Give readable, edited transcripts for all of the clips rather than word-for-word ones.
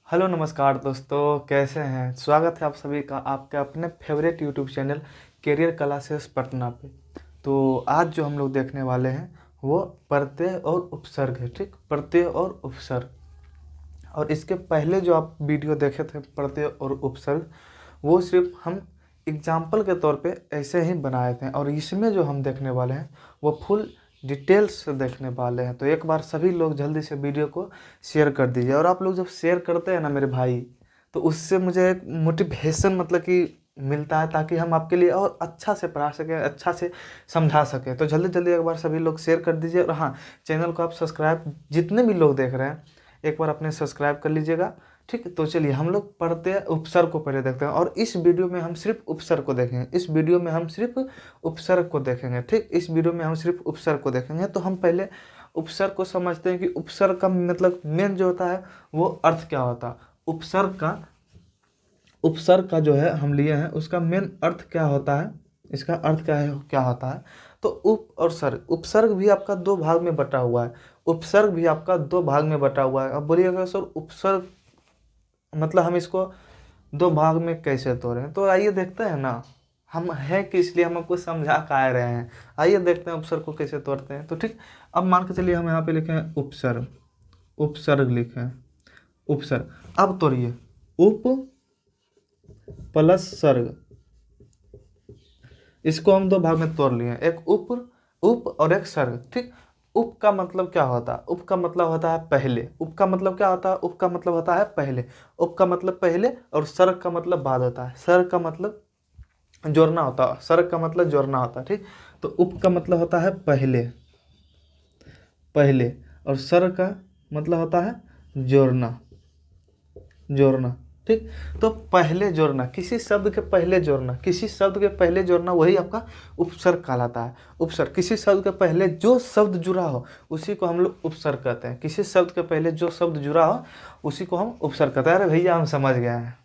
Hello नमस्कार दोस्तों, कैसे हैं। स्वागत है आप सभी का आपके अपने favourite YouTube channel career classes Patna पे। तो आज जो हम लोग देखने वाले हैं वो प्रत्यय और उपसर्ग है। ठीक, प्रत्यय और उपसर्ग। और इसके पहले जो आप वीडियो देखे थे प्रत्यय और उपसर्ग, वो सिर्फ हम एग्जाम्पल के तौर पे ऐसे ही बनाए थे। और इसमें जो हम देखने वाले हैं वो फुल डिटेल्स से देखने वाले हैं। तो एक बार सभी लोग जल्दी से वीडियो को शेयर कर दीजिए। और आप लोग जब शेयर करते हैं ना मेरे भाई, तो उससे मुझे एक मोटिवेशन मतलब कि मिलता है, ताकि हम आपके लिए और अच्छा से पढ़ा सकें, अच्छा से समझा सकें। तो जल्दी जल्दी एक बार सभी लोग शेयर कर दीजिए। और हाँ, चैनल को आप सब्सक्राइब, जितने भी लोग देख रहे हैं एक बार अपने सब्सक्राइब कर लीजिएगा। ठीक है, तो चलिए हम लोग प्रत्यय उपसर्ग को पहले देखते हैं। और इस वीडियो में हम सिर्फ उपसर्ग को देखेंगे। इस वीडियो में हम सिर्फ उपसर्ग को देखेंगे। ठीक, इस वीडियो में हम सिर्फ उपसर्ग को देखेंगे। तो हम पहले उपसर्ग को समझते हैं कि उपसर्ग का मतलब मेन जो होता है वो अर्थ क्या होता है। उपसर्ग का जो है हम लिए हैं, उसका मेन अर्थ क्या होता है, इसका अर्थ क्या होता है। तो उप और सर्ग, उपसर्ग भी आपका दो भाग में बटा हुआ है। उपसर्ग भी आपका दो भाग में बटा हुआ है। अब बोलिएगा सर उपसर्ग मतलब हम इसको दो भाग में कैसे तोड़ें। तो आइए देखते हैं ना, हम हैं कि इसलिए हम आपको समझा का रहे हैं। आइए देखते हैं उपसर्ग को कैसे तोड़ते हैं। तो ठीक, अब मान के चलिए हम यहाँ पे लिखे हैं उपसर्ग, उपसर्ग लिखे हैं, उपसर्ग। अब तोड़िए, उप प्लस सर्ग, इसको हम दो भाग में तोड़ लिए हैं, एक उप और एक सर्ग। ठीक, उप का मतलब क्या होता है, उप का मतलब होता है पहले। उप का मतलब क्या होता है, उप का मतलब होता है पहले। उप का मतलब पहले और सर्ग का मतलब बाद होता है। सर्ग का मतलब जोड़ना होता है, सर्ग का मतलब जोड़ना होता है। ठीक, तो उप का मतलब होता है पहले, पहले, और सर्ग का मतलब होता है जोड़ना, जोड़ना। ठीक, तो पहले जोड़ना, किसी शब्द के पहले जोड़ना, किसी शब्द के पहले जोड़ना, वही आपका उपसर्ग कहलाता है। उपसर्ग, किसी शब्द के पहले जो शब्द जुड़ा हो उसी को हम लोग उपसर्ग कहते हैं। किसी शब्द के पहले जो शब्द जुड़ा हो उसी को हम उपसर्ग कहते हैं। अरे भैया हम समझ गए हैं,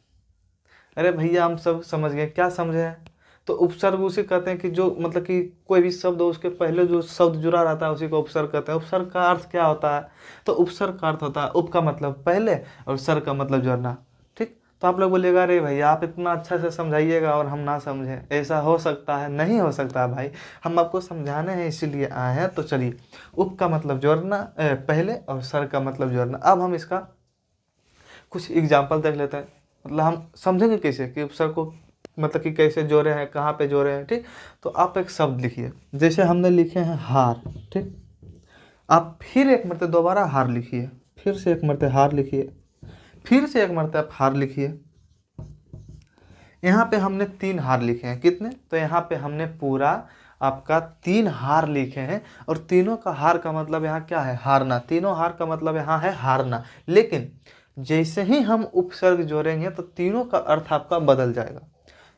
अरे भैया हम सब समझ गए, क्या समझे हैं। तो उपसर्ग उसे कहते हैं कि जो मतलब कि कोई भी शब्द हो उसके पहले जो शब्द जुड़ा रहता है उसी को उपसर्ग कहते हैं। उपसर्ग का अर्थ क्या होता है, तो उपसर्ग का अर्थ होता है उप का मतलब पहले और सर्ग का मतलब जोड़ना। ठीक, तो आप लोग बोलिएगा अरे भैया आप इतना अच्छा से समझाइएगा और हम ना समझें, ऐसा हो सकता है? नहीं हो सकता है भाई, हम आपको समझाने हैं इसीलिए आए हैं। तो चलिए, उप का मतलब जोड़ना पहले और सर्ग का मतलब जोड़ना। अब हम इसका कुछ एग्जाम्पल देख लेते हैं, मतलब हम समझेंगे कैसे कि उपसर्ग को मतलब कि कैसे जोड़े हैं, कहाँ पे जोड़े हैं। ठीक, तो आप एक शब्द लिखिए, जैसे हमने लिखे हैं हार। ठीक, आप फिर एक मरते दोबारा हार लिखिए, फिर से एक मरते हार लिखिए, फिर से एक मरते आप हार लिखिए। यहाँ पे हमने 3 हार लिखे हैं, कितने, तो यहाँ पे हमने पूरा आपका 3 हार लिखे हैं। और तीनों का हार का मतलब यहाँ क्या है, हारना। तीनों हार का मतलब यहाँ है हारना। लेकिन जैसे ही हम उपसर्ग जोड़ेंगे तो तीनों का अर्थ आपका बदल जाएगा।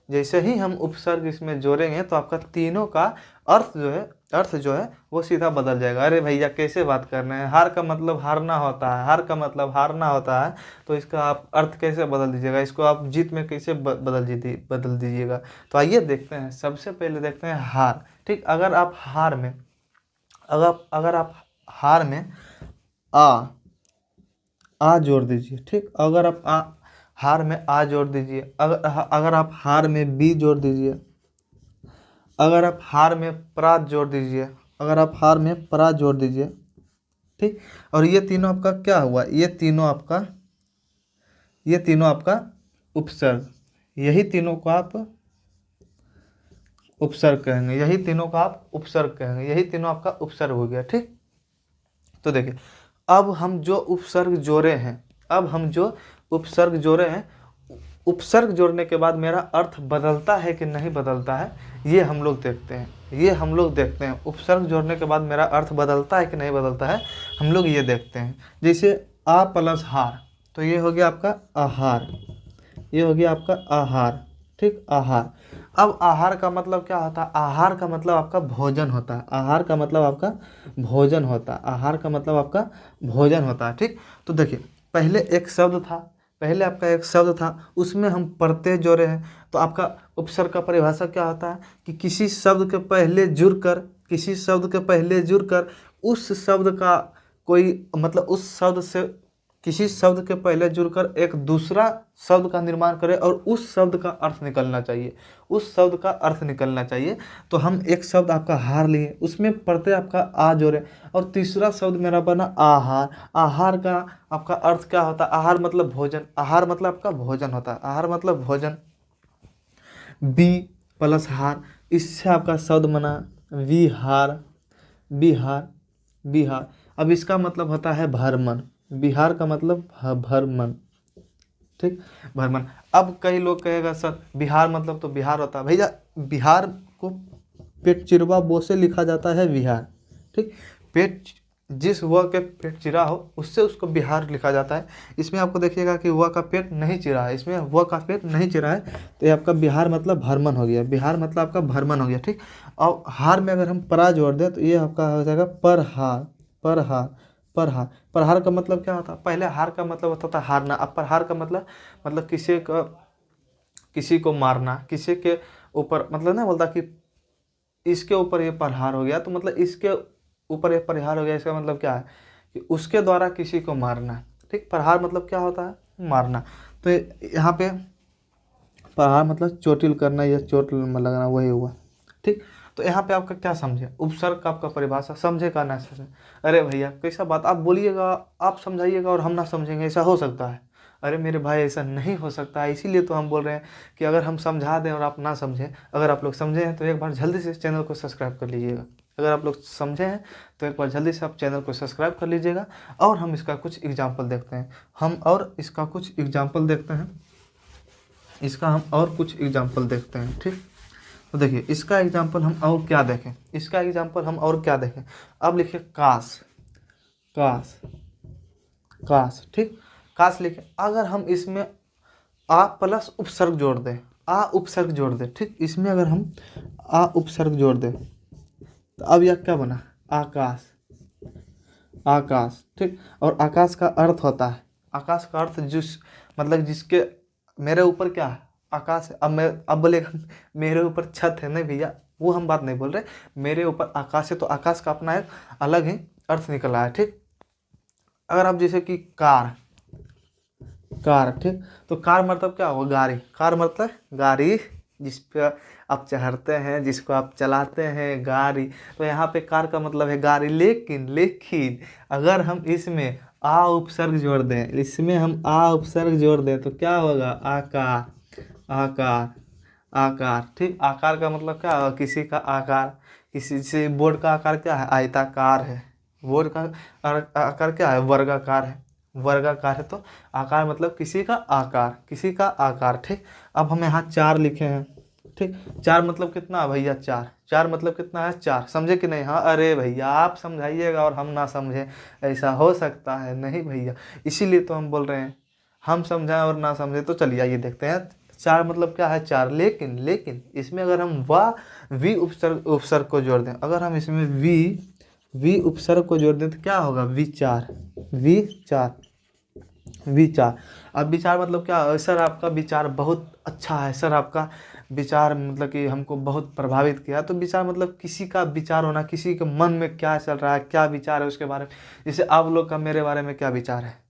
जैसे ही हम उपसर्ग इसमें जोड़ेंगे तो आपका तीनों का अर्थ जो है वो सीधा बदल जाएगा। अरे भैया कैसे बात कर रहे हैं, हार का मतलब हारना होता है, हार का मतलब हारना होता है, तो इसका आप अर्थ कैसे बदल दीजिएगा, इसको आप जीत में कैसे बदल दीजिएगा। तो आइए देखते हैं, सबसे पहले देखते हैं हार। ठीक, अगर आप हार में आ आ जोड़ दीजिए। ठीक, अगर आप हार में आ जोड़ दीजिए, अगर आप हार में बी जोड़ दीजिए, अगर आप हार में प्रा जोड़ दीजिए, अगर आप हार में प्रा जोड़ दीजिए। ठीक, और ये तीनों आपका क्या हुआ, ये तीनों आपका उपसर्ग, यही तीनों को आप उपसर्ग कहेंगे, यही तीनों का आप उपसर्ग कहेंगे, यही तीनों आपका उपसर्ग हो गया। ठीक, तो देखिए, अब हम जो उपसर्ग जोड़े हैं, अब हम जो उपसर्ग जोड़े हैं, उपसर्ग जोड़ने के बाद मेरा अर्थ बदलता है कि नहीं बदलता है, ये हम लोग देखते हैं। ये हम लोग देखते हैं, उपसर्ग जोड़ने के बाद मेरा अर्थ बदलता है कि नहीं बदलता है, हम लोग ये देखते हैं। जैसे आ प्लस हार, तो ये हो गया आपका आहार, ये हो गया आपका आहार। ठीक, आहार। अब आहार का मतलब क्या होता है, आहार का मतलब आपका भोजन होता है, आहार का मतलब आपका भोजन होता है, आहार का मतलब आपका भोजन होता है। ठीक, तो देखिए, पहले एक शब्द था, पहले आपका एक शब्द था, उसमें हम प्रत्यय जोड़े हैं। तो आपका उपसर्ग का परिभाषा क्या होता है कि किसी शब्द के पहले जुड़कर, किसी शब्द के पहले जुड़कर उस शब्द का कोई मतलब उस शब्द से किसी शब्द के पहले जुड़कर एक दूसरा शब्द का निर्माण करे और उस शब्द का अर्थ निकलना चाहिए, उस शब्द का अर्थ निकलना चाहिए। तो हम एक शब्द आपका हार लिए, उसमें प्रत्यय आपका आ जोड़े, और तीसरा शब्द मेरा बना आहार। आहार का आपका अर्थ क्या होता है? आहार मतलब भोजन, आहार मतलब आपका भोजन होता है, आहार मतलब भोजन। बी प्लस हार, इससे आपका शब्द बना विहार, बिहार, बिहार। अब इसका मतलब होता है भ्रमण, बिहार का मतलब भ्रमण, ठीक, भ्रमण। अब कई लोग कहेगा सर बिहार मतलब तो बिहार होता है, भैया बिहार को पेट चिरवा बो से लिखा जाता है बिहार, ठीक। पेट, जिस हुआ के पेट चिरा हो उससे उसको बिहार लिखा जाता है। इसमें आपको देखिएगा कि हुआ का पेट नहीं चिरा है, इसमें हुआ का पेट नहीं चिरा है, तो ये आपका बिहार मतलब भ्रमण हो गया, बिहार मतलब आपका भ्रमण हो गया, ठीक। और हार में अगर हम परा जोड़ दें तो ये आपका हो जाएगा परहार, परहार, परहार। प्रहार का मतलब क्या होता है? पहले हार का मतलब होता था हारना, अब प्रहार का मतलब किसी को मारना, किसी के ऊपर, मतलब ना बोलता कि इसके ऊपर ये प्रहार हो गया, तो मतलब इसके ऊपर ये प्रहार हो गया, इसका मतलब क्या है कि उसके द्वारा किसी को मारना, ठीक। प्रहार मतलब क्या होता है? मारना। तो यहाँ पे प्रहार मतलब चोटिल करना या चोट लगना, वही हुआ, ठीक। तो यहाँ पे आपका क्या समझे? उपसर्ग का आपका परिभाषा समझे का ना समझे? अरे भैया कैसा बात, आप बोलिएगा, आप समझाइएगा और हम ना समझेंगे, ऐसा हो सकता है? अरे मेरे भाई ऐसा नहीं हो सकता है, इसीलिए तो हम बोल रहे हैं कि अगर हम समझा दें और आप ना समझें, अगर आप लोग समझे हैं तो एक बार जल्दी से चैनल को सब्सक्राइब कर लीजिएगा। अगर आप लोग समझे हैं तो एक बार जल्दी से आप चैनल को सब्सक्राइब कर लीजिएगा। और हम इसका कुछ एग्जाम्पल देखते हैं, हम और इसका कुछ एग्जाम्पल देखते हैं, इसका हम और कुछ एग्जाम्पल देखते हैं, ठीक। तो देखिए इसका एग्जाम्पल हम और क्या देखें, इसका एग्जाम्पल हम और क्या देखें। अब लिखिए काश, काश, काश, ठीक। काश लिखे, अगर हम इसमें आ प्लस उपसर्ग जोड़ दें, आ उपसर्ग जोड़ दें, ठीक। इसमें अगर हम आ उपसर्ग जोड़ दें तो अब यह क्या बना? आकाश, आकाश, ठीक। और आकाश का अर्थ होता है, आकाश का अर्थ जिस, मतलब जिसके, मेरे ऊपर क्या है? आकाश है। अब बोलेगा मेरे ऊपर छत है, नहीं भैया वो हम बात नहीं बोल रहे, मेरे ऊपर आकाश है, तो आकाश का अपना एक अलग ही अर्थ निकला है, ठीक। अगर आप जैसे कि कार, कार, ठीक। तो कार मतलब क्या हुआ? गाड़ी, कार मतलब गाड़ी, जिस पे आप चढ़ते हैं, जिसको आप चलाते हैं, गाड़ी। तो यहाँ पे कार का मतलब है गाड़ी, लेकिन लेकिन अगर हम इसमें आ उपसर्ग जोड़ दें, इसमें हम आ उपसर्ग जोड़ दें तो क्या होगा? आकार, आकार, आकार, ठीक। आकार का मतलब क्या होगा? किसी का आकार, किसी से बोर्ड का आकार क्या है? आयताकार है। बोर्ड का आकार क्या है? वर्गाकार है, वर्गाकार है। तो आकार मतलब किसी का आकार, किसी का आकार, ठीक। अब हम यहाँ चार लिखे हैं, ठीक। चार मतलब कितना है भैया? चार, चार मतलब कितना है? चार, समझे कि नहीं? हाँ, अरे भैया आप समझाइएगा और हम ना समझें, ऐसा हो सकता है? नहीं भैया, इसीलिए तो हम बोल रहे हैं, हम समझाएं और ना समझे। तो चलिए आइए देखते हैं चार मतलब क्या है? चार। लेकिन लेकिन इसमें अगर हम वा वी उपसर्ग, उपसर्ग को जोड़ दें, अगर हम इसमें वी उपसर्ग को जोड़ दें तो क्या होगा? विचार, विचार, विचार। अब विचार मतलब क्या है? सर आपका विचार बहुत अच्छा है, सर आपका विचार मतलब कि हमको बहुत प्रभावित किया। तो विचार मतलब किसी का विचार होना, किसी के मन में क्या चल रहा है, क्या विचार है उसके बारे में। जैसे आप लोग का मेरे बारे में क्या विचार है,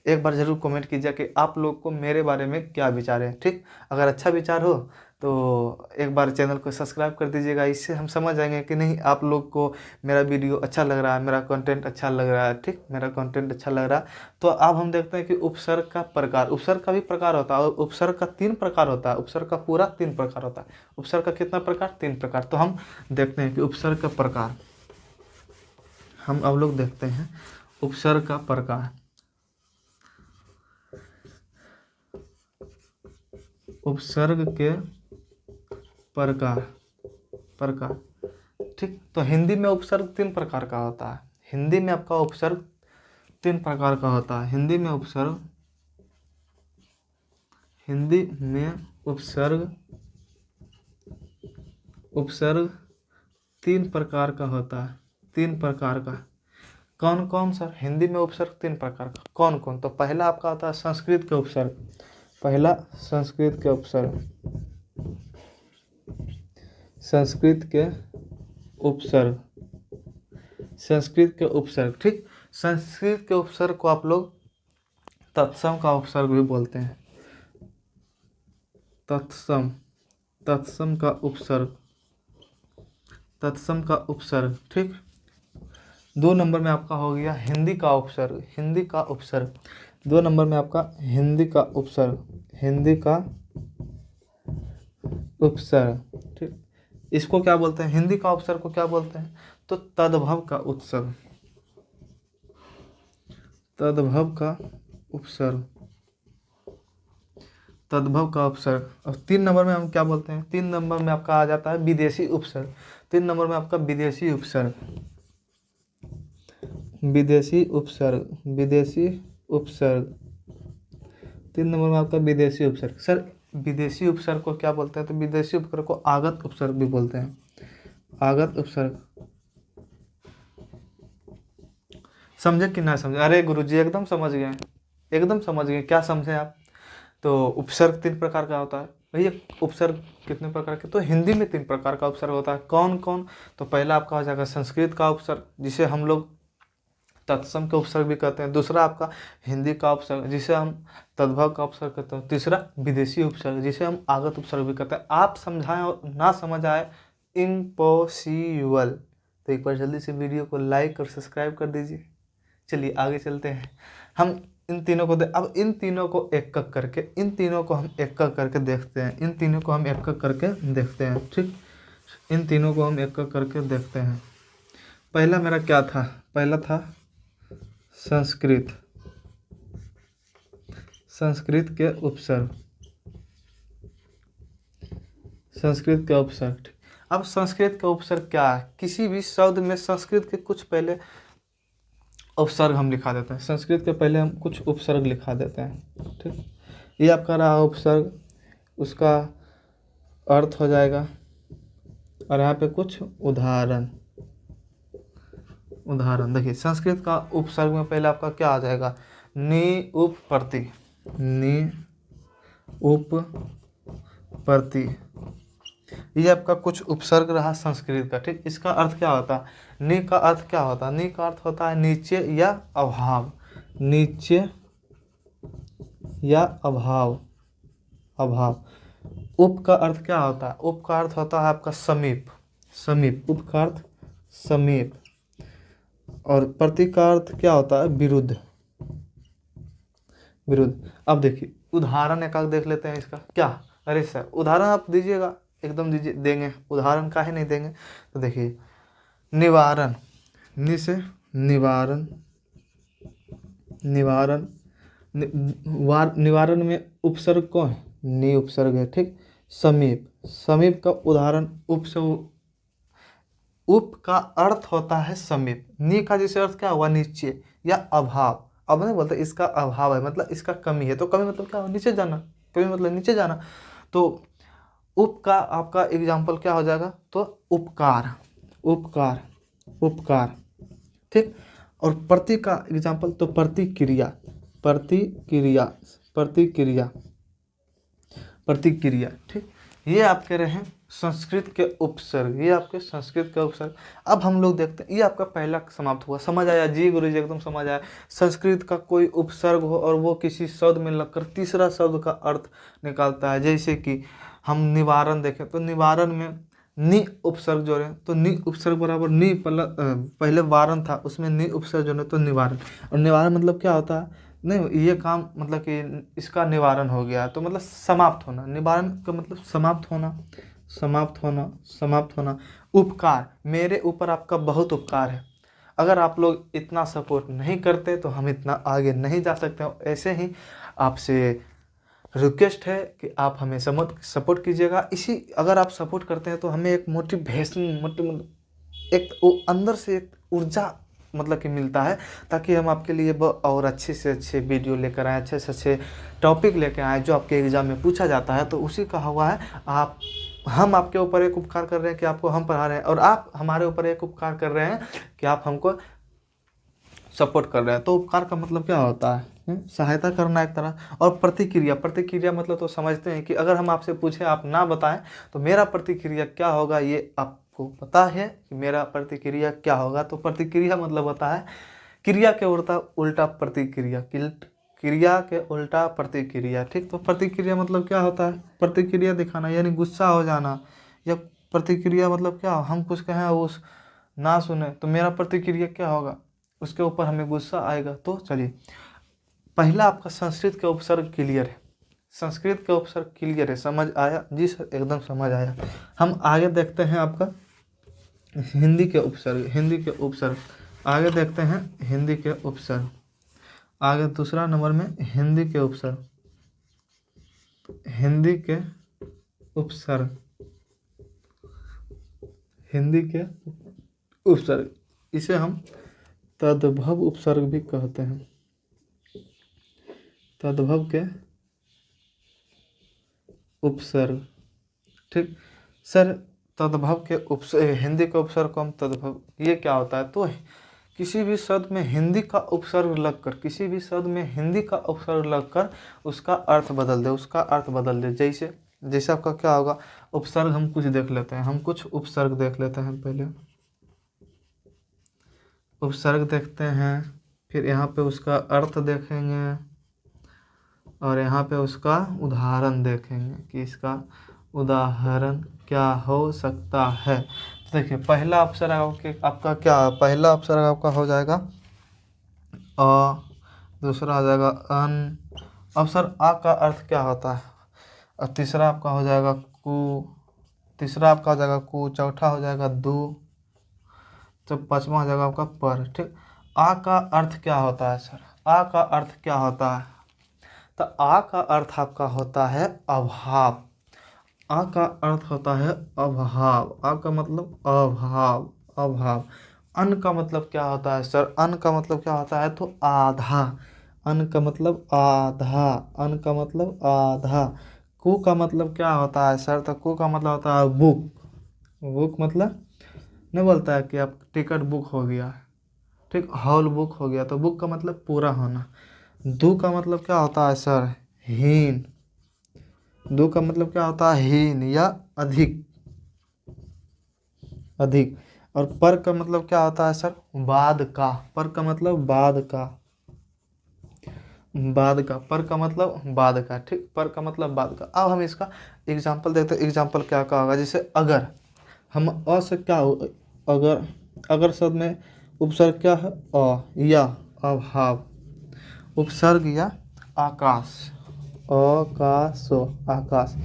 एक बार ज़रूर कमेंट कीजिए कि आप लोग को मेरे बारे में क्या विचार है, ठीक। अगर अच्छा विचार हो तो एक बार चैनल को सब्सक्राइब कर दीजिएगा, इससे हम समझ जाएंगे कि नहीं आप लोग को मेरा वीडियो अच्छा लग रहा है, मेरा कंटेंट अच्छा लग रहा है, ठीक, मेरा कंटेंट अच्छा लग रहा है। तो अब हम देखते हैं कि उपसर्ग का प्रकार, उपसर्ग का भी प्रकार होता है, और उपसर्ग का 3 प्रकार होता है, उपसर्ग का पूरा 3 प्रकार होता है। उपसर्ग का कितना प्रकार? 3 प्रकार। तो हम देखते हैं कि उपसर्ग का प्रकार, हम अब लोग देखते हैं उपसर्ग का प्रकार। उपसर्ग के प्रकार, प्रकार, ठीक। तो हिंदी में उपसर्ग 3 प्रकार का होता है, हिंदी में आपका उपसर्ग 3 प्रकार का होता है। हिंदी में उपसर्ग, हिंदी में उपसर्ग, उपसर्ग 3 प्रकार का होता है, 3 प्रकार का। कौन कौन सा? हिंदी में उपसर्ग 3 प्रकार का कौन कौन? तो पहला आपका होता है संस्कृत के उपसर्ग, पहला संस्कृत के उपसर्ग, संस्कृत के उपसर्ग, संस्कृत के उपसर्ग, ठीक। संस्कृत के उपसर्ग को आप लोग तत्सम का उपसर्ग भी बोलते हैं। तत्सम, तत्सम का उपसर्ग, तत्सम का उपसर्ग। ठीक, 2 नंबर में आपका हो गया हिंदी का उपसर्ग, हिंदी का उपसर्ग। 2 नंबर में आपका हिंदी का उपसर्ग, हिंदी का उपसर्ग। ठीक, इसको क्या बोलते हैं, हिंदी का उपसर्ग को क्या बोलते हैं, तो तद्भव का उपसर्ग, तद्भव का उपसर्ग, तद्भव का उपसर्ग। और 3 नंबर में हम क्या बोलते हैं, 3 नंबर में आपका आ जाता है विदेशी उपसर्ग। 3 नंबर में आपका विदेशी उपसर्ग, विदेशी उपसर्ग, विदेशी उपसर्ग। 3 नंबर में आपका विदेशी उपसर्ग। सर विदेशी उपसर्ग को क्या बोलते हैं, तो विदेशी उपसर्ग को आगत उपसर्ग भी बोलते हैं, आगत उपसर्ग। समझे कि ना समझे? अरे गुरुजी एकदम समझ गए, एकदम समझ गए। क्या समझे आप? तो उपसर्ग 3 प्रकार का होता है भैया। उपसर्ग कितने प्रकार के, तो हिंदी में 3 प्रकार का उपसर्ग होता है। कौन कौन? तो पहला आपका हो जाएगा संस्कृत का उपसर्ग, जिसे हम लोग तत्सम का उपसर्ग भी कहते हैं। दूसरा आपका हिंदी का उपसर्ग, जिसे हम तद्भव का उपसर्ग कहते हैं। तीसरा विदेशी उपसर्ग, जिसे हम आगत उपसर्ग भी कहते हैं। आप समझाएं और ना समझ आए, इम्पॉसिबल। तो एक बार जल्दी से वीडियो को लाइक और सब्सक्राइब कर दीजिए। चलिए आगे चलते हैं। हम इन तीनों को अब इन तीनों को एक एक करके, इन तीनों को हम एक एक करके देखते हैं, इन तीनों को हम एक एक करके देखते हैं। ठीक, इन तीनों को हम एक एक करके देखते हैं। पहला मेरा क्या था, पहला था संस्कृत, संस्कृत के उपसर्ग, संस्कृत के उपसर्ग। अब संस्कृत का उपसर्ग क्या है, किसी भी शब्द में संस्कृत के कुछ पहले उपसर्ग हम लिखा देते हैं, संस्कृत के पहले हम कुछ उपसर्ग लिखा देते हैं। ठीक, ये आपका रहा उपसर्ग, उसका अर्थ हो जाएगा। और यहाँ पे कुछ उदाहरण, उदाहरण देखिए। संस्कृत का उपसर्ग में पहले आपका क्या आ जाएगा, नि उप प्रति, नि उप प्रति। ये आपका कुछ उपसर्ग रहा संस्कृत का। ठीक, इसका अर्थ क्या होता है, नि का अर्थ क्या होता है, नि का अर्थ होता है नीचे या अभाव, नीचे या अभाव, अभाव। उप का अर्थ क्या होता है, उप का अर्थ होता है आपका समीप, समीप, उप का अर्थ समीप। और प्रति का अर्थ क्या होता है, विरुद्ध, विरुद्ध। अब देखिए उदाहरण एक देख लेते हैं इसका। क्या, अरे सर उदाहरण आप दीजिएगा, एकदम दीजिए, देंगे उदाहरण, काहे नहीं देंगे। तो देखिए निवारण, नि से निवारण, निवारण, निवारण में उपसर्ग कौन है, नि उपसर्ग है। ठीक, समीप, समीप का उदाहरण उप से, उप का अर्थ होता है समीप, नि का जैसे अर्थ क्या हुआ नीचे या अभाव। अब नहीं बोलते इसका अभाव है, मतलब इसका कमी है। तो कमी मतलब क्या हुआ, नीचे जाना, कमी मतलब नीचे जाना। तो उप का आपका एग्जाम्पल क्या हो जाएगा, तो उपकार, उपकार, उपकार। ठीक, और प्रति का एग्जाम्पल तो प्रतिक्रिया, प्रतिक्रिया, प्रतिक्रिया, प्रतिक्रिया। ठीक, ये आपके रहे संस्कृत के उपसर्ग, ये आपके संस्कृत के उपसर्ग। अब हम लोग देखते हैं, ये आपका पहला समाप्त हुआ। समझ आया जी गुरुजी, एकदम समझ आया। संस्कृत का कोई उपसर्ग हो और वो किसी शब्द में लगकर तीसरा शब्द का अर्थ निकालता है। जैसे कि हम निवारण देखें, तो निवारण में नि उपसर्ग जोड़े तो नि उपसर्ग बराबर नि, पहले वारण था उसमें नि उपसर्ग जोड़े तो निवारण। और निवारण मतलब क्या होता है, नहीं ये काम मतलब कि इसका निवारण हो गया, तो मतलब समाप्त होना। निवारण का मतलब समाप्त होना, समाप्त होना, समाप्त होना। उपकार, मेरे ऊपर आपका बहुत उपकार है। अगर आप लोग इतना सपोर्ट नहीं करते तो हम इतना आगे नहीं जा सकते। ऐसे ही आपसे रिक्वेस्ट है कि आप हमें सपोर्ट कीजिएगा। इसी अगर आप सपोर्ट करते हैं तो हमें एक मोटिवेशन, एक अंदर से एक ऊर्जा मतलब कि मिलता है, ताकि हम आपके लिए और अच्छे से अच्छे वीडियो लेकर आएँ, अच्छे से अच्छे टॉपिक लेकर आएँ जो आपके एग्ज़ाम में पूछा जाता है। तो उसी का हुआ है, हम आपके ऊपर एक उपकार कर रहे हैं कि आपको हम पढ़ा रहे हैं, और आप हमारे ऊपर एक उपकार कर रहे हैं कि आप हमको सपोर्ट कर रहे हैं। तो उपकार का मतलब क्या होता है, सहायता करना एक तरह। और प्रतिक्रिया, प्रतिक्रिया मतलब तो समझते हैं कि अगर हम आपसे पूछें आप ना बताएं तो मेरा प्रतिक्रिया क्या होगा, ये आपको पता है कि मेरा प्रतिक्रिया क्या होगा। तो प्रतिक्रिया मतलब होता है क्रिया के उल्टा, उल्टा प्रतिक्रिया, क्रिया के उल्टा प्रतिक्रिया। ठीक, तो प्रतिक्रिया मतलब क्या होता है? प्रतिक्रिया दिखाना यानी गुस्सा हो जाना, या प्रतिक्रिया मतलब क्या, हम कुछ कहें उस ना सुने तो मेरा प्रतिक्रिया क्या होगा, उसके ऊपर हमें गुस्सा आएगा। तो चलिए, पहला आपका संस्कृत के उपसर्ग क्लियर है, संस्कृत के उपसर्ग क्लियर है, समझ आया? जी सर, एकदम समझ आया। हम आगे देखते हैं आपका हिंदी के उपसर्ग, हिंदी के उपसर्ग आगे देखते हैं, हिंदी के उपसर्ग आगे दूसरा नंबर में हिंदी के उपसर्ग, हिंदी के उपसर्ग, हिंदी के उपसर्ग, इसे हम तद्भव उपसर्ग भी कहते हैं, तद्भव के उपसर्ग। ठीक सर, तद्भव के उपसर्ग, हिंदी के उपसर्ग को हम तद्भव, ये क्या होता है? तो किसी भी शब्द में हिंदी का उपसर्ग लगकर, किसी भी शब्द में हिंदी का उपसर्ग लगकर उसका अर्थ बदल दे, उसका अर्थ बदल दे। जैसे जैसे आपका क्या होगा, उपसर्ग हम कुछ देख लेते हैं, हम कुछ उपसर्ग देख लेते हैं। पहले उपसर्ग देखते हैं, फिर यहाँ पे उसका अर्थ देखेंगे, और यहाँ पे उसका उदाहरण देखेंगे कि इसका उदाहरण क्या हो सकता है। तो देखिए, पहला उपसर्ग आपका क्या, पहला उपसर्ग आपका हो जाएगा अ, दूसरा आ जाएगा अन। अब सर आ का अर्थ क्या होता है? और तीसरा आपका हो जाएगा कु, तीसरा आपका हो जाएगा कु, चौथा हो जाएगा दु, तो पांचवा हो जाएगा आपका पर। ठीक, आ का अर्थ क्या होता है सर? आ का अर्थ क्या होता है? तो आ का अर्थ आपका होता है अभाव। आ का अर्थ होता है अभाव, आ का मतलब अभाव, अभाव। अन का मतलब क्या होता है सर? अन का मतलब क्या होता है? तो आधा, अन का मतलब आधा, अन का मतलब आधा। कु का मतलब क्या होता है सर? तो कु का मतलब होता है बुक, बुक मतलब नहीं बोलता है कि आप टिकट बुक हो गया, ठीक, हॉल बुक हो गया, तो बुक का मतलब पूरा होना। दु का मतलब क्या होता है सर? हीन, दो का मतलब क्या होता है? हीन या अधिक, अधिक। और पर का मतलब क्या होता है सर? बाद का, पर का मतलब बाद का, बाद का, पर का मतलब बाद का। ठीक, पर का मतलब बाद का। अब हम इसका एग्जाम्पल देखते हैं, एग्जाम्पल क्या क्या होगा। जैसे अगर, हम अ से क्या हो, अगर, अगर शब्द में उपसर्ग क्या है? अ या अभाव, उपसर्ग या आकाश, आकाशो, आकाश,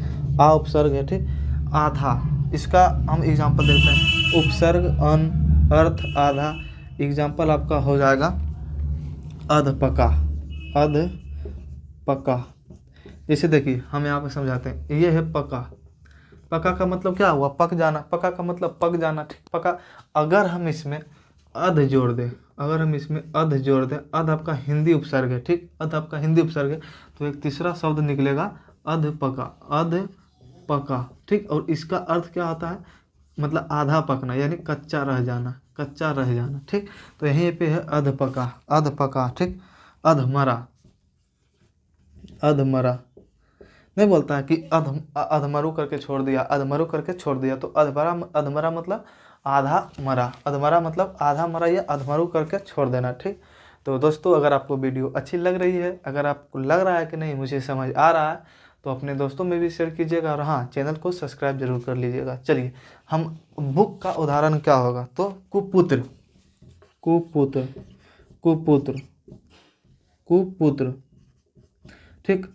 आ उपसर्ग है। ठीक, आधा, इसका हम एग्जांपल देते हैं, उपसर्ग अन, अर्थ आधा। एग्जांपल आपका हो जाएगा अधपका, अधपका। जैसे देखिए, हम यहाँ पे समझाते हैं, ये है पका, पका का मतलब क्या हुआ? पक जाना, पका का मतलब पक जाना। ठीक, पका। अगर हम इसमें अध जोड़ दें, अगर हम इसमें अध जोड़ दें, अध आपका हिंदी उपसर्ग है। ठीक, अध आपका हिंदी उपसर्ग है, तो एक तीसरा शब्द निकलेगा अध पका, अध पका। ठीक, और इसका अर्थ क्या होता है? मतलब आधा पकना, यानी कच्चा रह जाना, कच्चा रह जाना। ठीक, तो यहीं पे है अध पका, अध पका। ठीक, अधमरा, अधमरा नहीं बोलता है कि अधमरु करके छोड़ दिया, अधमरु करके छोड़ दिया, तो अधमरा, अधमरा मतलब आधा मरा, अधमरा मतलब आधा मरा, या अधमरु करके छोड़ देना। ठीक, तो दोस्तों, अगर आपको वीडियो अच्छी लग रही है, अगर आपको लग रहा है कि नहीं मुझे समझ आ रहा है, तो अपने दोस्तों में भी शेयर कीजिएगा, और हाँ, चैनल को सब्सक्राइब जरूर कर लीजिएगा। चलिए, हम बुक का उदाहरण क्या होगा? तो कुपुत्र, कुपुत्र, कुपुत्र, कुपुत्र। ठीक,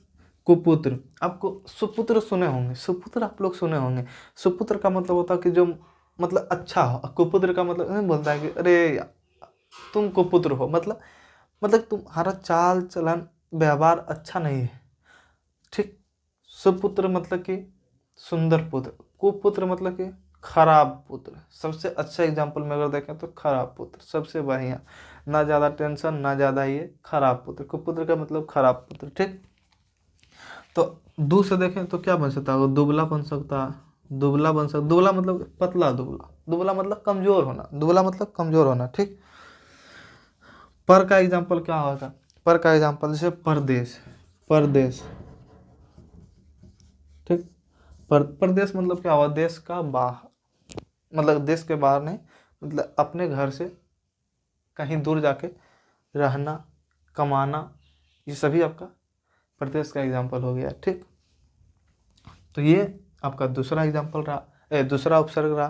कुपुत्र। आपको सुपुत्र सुने होंगे, सुपुत्र आप लोग सुने होंगे। सुपुत्र का मतलब होता है कि जो मतलब अच्छा हो। कुपुत्र का मतलब नहीं बोलता है कि अरे तुम कुपुत्र हो, मतलब तुम्हारा चाल चलन व्यवहार अच्छा नहीं है। ठीक, सुपुत्र मतलब कि सुंदर पुत्र, कुपुत्र मतलब कि खराब पुत्र। सबसे अच्छा एग्जाम्पल में अगर देखें तो खराब पुत्र सबसे बढ़िया, ना ज़्यादा टेंशन ना ज़्यादा ये, खराब पुत्र। कुपुत्र का मतलब खराब पुत्र। ठीक, तो दू से देखें तो क्या बन सकता है? दुबला बन सकता है, दुबला बन सकता, दुबला मतलब पतला, दुबला, दुबला मतलब कमजोर होना, दुबला मतलब कमजोर होना। ठीक, पर का एग्जांपल क्या होगा? पर का एग्जांपल जैसे परदेश, परदेश। ठीक, परदेश मतलब क्या हुआ? देश का बाहर, मतलब देश के बाहर नहीं, मतलब अपने घर से कहीं दूर जाके रहना, कमाना, ये सभी आपका प्रत्यक्ष का एग्जाम्पल हो गया। ठीक, तो ये आपका दूसरा एग्जाम्पल रहा, दूसरा उपसर्ग रहा।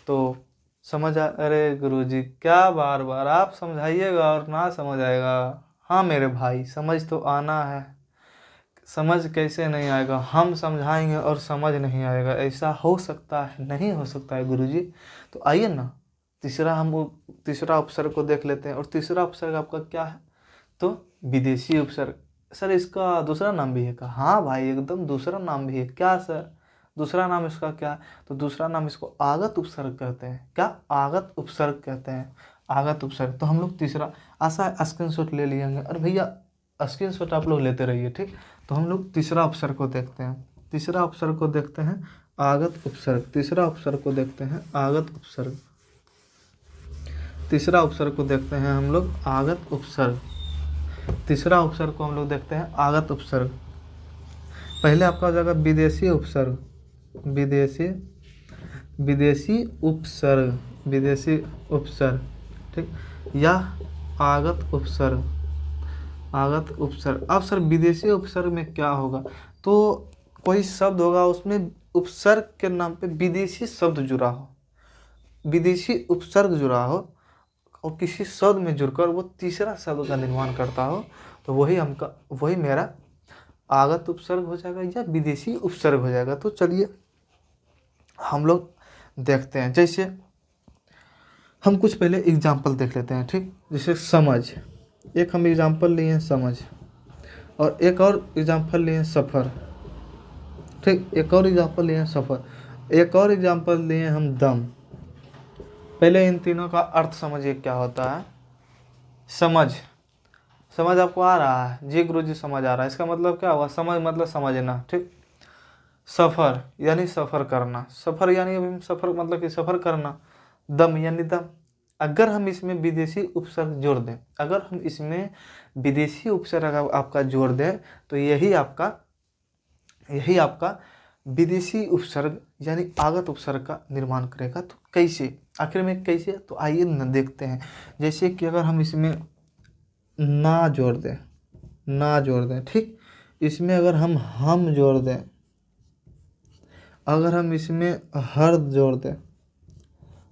तो अरे गुरुजी क्या बार बार आप समझाइएगा और ना समझ आएगा। हाँ मेरे भाई, समझ तो आना है, समझ कैसे नहीं आएगा, हम समझाएंगे और समझ नहीं आएगा, ऐसा हो सकता है? नहीं हो सकता है गुरुजी। तो आइए ना तीसरा उपसर्ग को देख लेते हैं। और तीसरा उपसर्ग आपका क्या है? तो विदेशी उपसर्ग। सर इसका दूसरा नाम भी है क्या? हाँ भाई एकदम दूसरा नाम भी है। क्या सर दूसरा नाम इसका क्या है? तो दूसरा नाम इसको आगत उपसर्ग कहते हैं। क्या? आगत उपसर्ग कहते हैं, आगत उपसर्ग। तो हम लोग तीसरा आशा स्क्रीनशॉट ले लेंगे। और भैया स्क्रीनशॉट आप लोग लेते रहिए। ठीक, तो हम लोग तीसरा उपसर्ग को देखते हैं। तीसरा उपसर्ग को देखते हैं आगत उपसर्ग। तीसरा उपसर्ग को देखते हैं आगत उपसर्ग। तीसरा उपसर्ग को देखते हैं हम लोग आगत उपसर्ग। तीसरा उपसर्ग को हम लोग देखते हैं आगत उपसर्ग। पहले आपका हो जाएगा विदेशी उपसर्ग, विदेशी उपसर्ग, विदेशी उपसर्ग। ठीक, या आगत उपसर्ग, आगत उपसर्ग। अब सर विदेशी उपसर्ग में क्या होगा? तो कोई शब्द होगा उसमें उपसर्ग के नाम पे विदेशी शब्द जुड़ा हो, विदेशी उपसर्ग जुड़ा हो और किसी शब्द में जुड़कर वो तीसरा शब्द का निर्माण करता हो, तो वही मेरा आगत उपसर्ग हो जाएगा या विदेशी उपसर्ग हो जाएगा। तो चलिए हम लोग देखते हैं। जैसे हम कुछ पहले एग्जाम्पल देख लेते हैं। ठीक, जैसे समझ, एक हम एग्जाम्पल लिए हैं समझ, और एक और एग्जाम्पल लिए हैं सफ़र। ठीक, एक और एग्जाम्पल लिए हैं सफ़र, एक और एग्जाम्पल लिए हैं हम दम। पहले इन तीनों का अर्थ समझिए क्या होता है। समझ आपको आ रहा है? जी गुरुजी समझ आ रहा है। इसका मतलब क्या हुआ? समझ मतलब समझना। ठीक, सफ़र यानी सफ़र करना, सफ़र यानी अभी सफ़र मतलब कि सफ़र करना। दम यानी दम। अगर हम इसमें विदेशी उपसर्ग जोड़ दें, अगर हम इसमें विदेशी उपसर्ग आपका जोड़ दें, तो यही आपका विदेशी उपसर्ग यानी आगत उपसर्ग का निर्माण करेगा। तो कैसे, आखिर में कैसे? तो आइए न देखते हैं। जैसे कि अगर हम इसमें ना जोड़ दें, ठीक, इसमें अगर हम जोड़ दें, अगर हम इसमें हर जोड़ दें,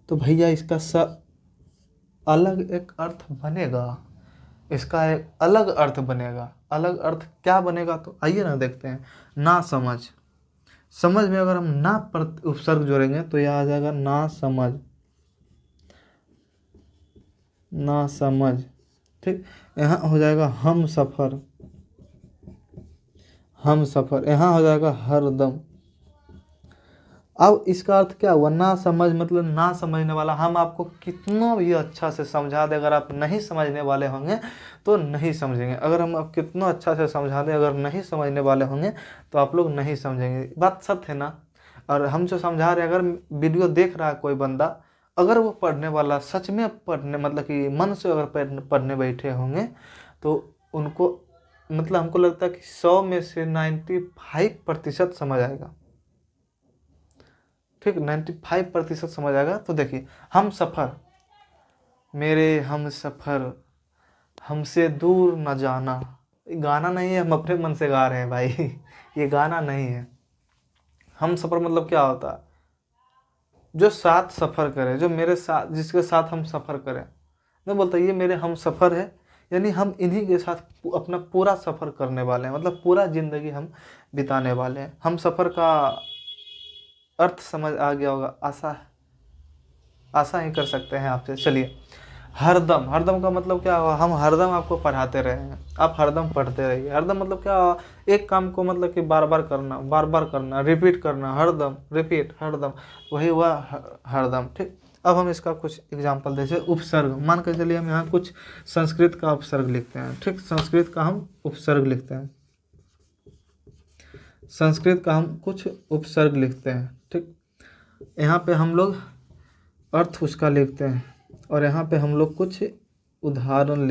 तो भैया इसका अलग एक अर्थ बनेगा, इसका एक अलग अर्थ बनेगा। अलग अर्थ क्या बनेगा? तो आइए ना देखते हैं। ना समझ में अगर हम ना उपसर्ग जोड़ेंगे तो यह आ जाएगा ना समझ। ठीक, यहाँ हो जाएगा हम सफ़र, यहाँ हो जाएगा हरदम। अब इसका अर्थ क्या हुआ? ना समझ मतलब ना समझने वाला। हम आपको कितना भी अच्छा से समझा दें, अगर आप नहीं समझने वाले होंगे तो नहीं समझेंगे। अगर हम आप कितना अच्छा से समझा दें, अगर नहीं समझने वाले होंगे तो आप लोग नहीं समझेंगे। बात सत्य है ना? और हम जो समझा रहे हैं, अगर वीडियो देख रहा है कोई बंदा, अगर वो पढ़ने वाला सच में पढ़ने मतलब कि मन से अगर पढ़ने बैठे होंगे, तो उनको मतलब हमको लगता है कि 100 में से 95% समझ आएगा। ठीक, 95% समझ आएगा। तो देखिए, हम सफ़र, मेरे हम सफ़र, हमसे दूर न जाना। गाना नहीं है, हम अपने मन से गा रहे हैं भाई ये गाना नहीं है। हम सफ़र मतलब क्या होता है? जो साथ सफ़र करे, जो मेरे साथ, जिसके साथ हम सफ़र करें। मैं बोलता ये मेरे हम सफ़र है, यानी हम इन्हीं के साथ अपना पूरा सफ़र करने वाले हैं, मतलब पूरा ज़िंदगी हम बिताने वाले हैं। हम सफ़र का अर्थ समझ आ गया होगा, आशा ही कर सकते हैं आपसे। चलिए, हरदम का मतलब क्या हुआ? हम हरदम आपको पढ़ाते रहेंगे, आप हरदम पढ़ते रहिए। हरदम मतलब क्या हुआ? एक काम को मतलब कि बार बार करना, रिपीट करना, हरदम रिपीट, हरदम, वही हुआ हरदम। ठीक, अब हम इसका कुछ एग्जांपल जैसे उपसर्ग, मान कर चलिए हम यहाँ कुछ संस्कृत का उपसर्ग लिखते हैं। ठीक, संस्कृत का हम उपसर्ग लिखते हैं, संस्कृत का हम कुछ उपसर्ग लिखते हैं। ठीक, यहाँ पे हम लोग अर्थ उसका लिखते हैं, और यहाँ पे हम लोग कुछ उदाहरण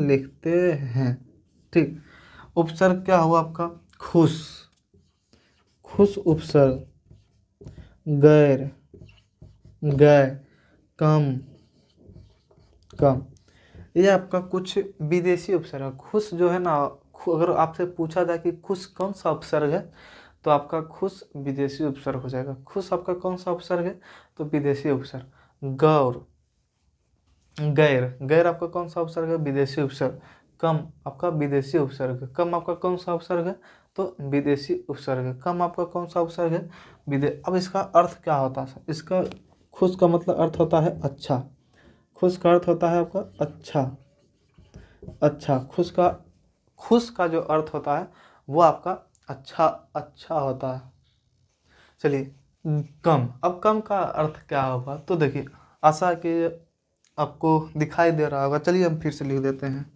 लिखते हैं। ठीक, उपसर्ग क्या हुआ आपका? खुश उपसर्ग, गए, कम, ये आपका कुछ विदेशी उपसर्ग है। खुश जो है ना, अगर आपसे पूछा जाए कि खुश कौन सा उपसर्ग है, तो आपका खुश विदेशी उपसर्ग हो जाएगा। खुश आपका कौन सा उपसर्ग है, तो विदेशी उपसर्ग। गौर, गैर, गैर आपका कौन सा उपसर्ग है, विदेशी उपसर्ग। कम आपका विदेशी उपसर्ग है। कम आपका कौन सा उपसर्ग है, तो विदेशी उपसर्ग है। कम आपका कौन सा उपसर्ग है, अब इसका अर्थ क्या होता है, इसका खुश का मतलब अर्थ होता है अच्छा। खुश का अर्थ होता है आपका अच्छा। अच्छा, खुश का जो अर्थ होता है वो आपका अच्छा अच्छा होता है। चलिए, कम, अब कम का अर्थ क्या होगा, तो देखिए आशा है कि आपको दिखाई दे रहा होगा। चलिए हम फिर से लिख देते हैं।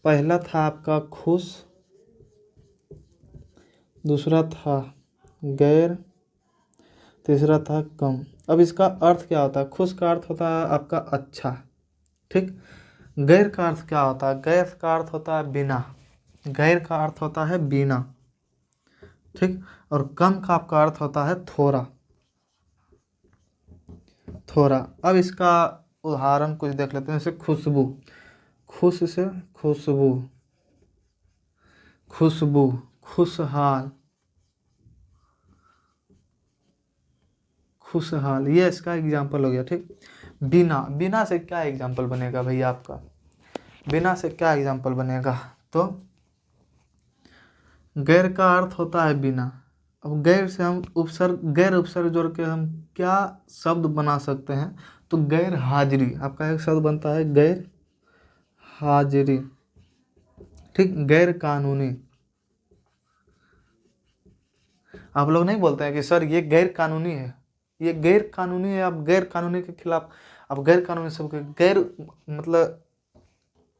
पहला था आपका खुश, दूसरा था गैर, तीसरा था कम। अब इसका अर्थ क्या होता है, खुश का अर्थ होता है आपका अच्छा, ठीक। गैर का अर्थ क्या होता है, गैर का अर्थ होता है बिना। गैर का अर्थ होता है बिना, ठीक। और कम का आपका अर्थ होता है थोड़ा, थोड़ा। अब इसका उदाहरण कुछ देख लेते हैं, जैसे खुशबू, खुश से खुशबू, खुशबू, खुशहाल, खुशहाल, ये इसका एग्जाम्पल हो गया, ठीक। बिना, बिना से क्या एग्जाम्पल बनेगा भैया आपका, बिना से क्या एग्जाम्पल बनेगा, तो गैर का अर्थ होता है बिना। अब गैर से हम उपसर्ग, गैर उपसर्ग जोड़ के हम क्या शब्द बना सकते हैं, तो गैर हाजिरी आपका एक शब्द बनता है, गैर हाजिरी, ठीक। गैर कानूनी, आप लोग नहीं बोलते हैं कि सर ये गैर कानूनी है, ये गैर कानूनी है, आप गैर कानूनी के खिलाफ, आप गैर कानूनी सबके गैर मतलब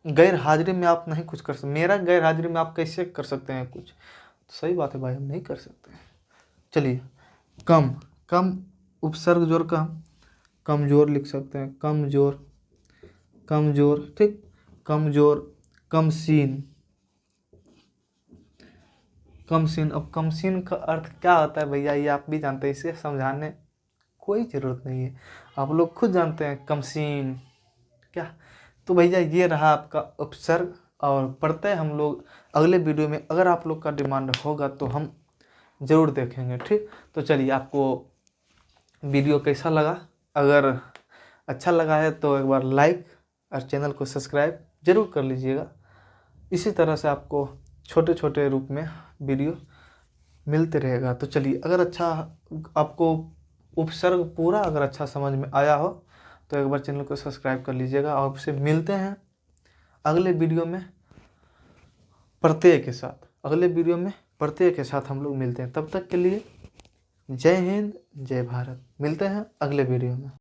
गैर हाजिरी में आप नहीं कुछ कर सकते, मेरा गैर हाजिरी में आप कैसे कर सकते हैं कुछ, तो सही बात है भाई, हम नहीं कर सकते हैं। चलिए, कम, कम उपसर्ग जोड़ का हम कमजोर लिख सकते हैं, कमजोर, कमजोर, ठीक। कमजोर, कमसीन, कमसीन। अब कमसीन का अर्थ क्या होता है भैया, ये आप भी जानते हैं, इसे समझाने कोई ज़रूरत नहीं है, आप लोग खुद जानते हैं कमसीन क्या। तो भैया ये रहा आपका उपसर्ग और प्रत्यय। हम लोग अगले वीडियो में अगर आप लोग का डिमांड होगा तो हम ज़रूर देखेंगे, ठीक। तो चलिए, आपको वीडियो कैसा लगा, अगर अच्छा लगा है तो एक बार लाइक और चैनल को सब्सक्राइब ज़रूर कर लीजिएगा। इसी तरह से आपको छोटे छोटे रूप में वीडियो मिलते रहेगा। तो चलिए, अगर अच्छा आपको उपसर्ग पूरा अगर अच्छा समझ में आया हो तो एक बार चैनल को सब्सक्राइब कर लीजिएगा। और आपसे मिलते हैं अगले वीडियो में प्रत्यय के साथ। अगले वीडियो में प्रत्यय के साथ हम लोग मिलते हैं। तब तक के लिए जय हिंद, जय भारत। मिलते हैं अगले वीडियो में।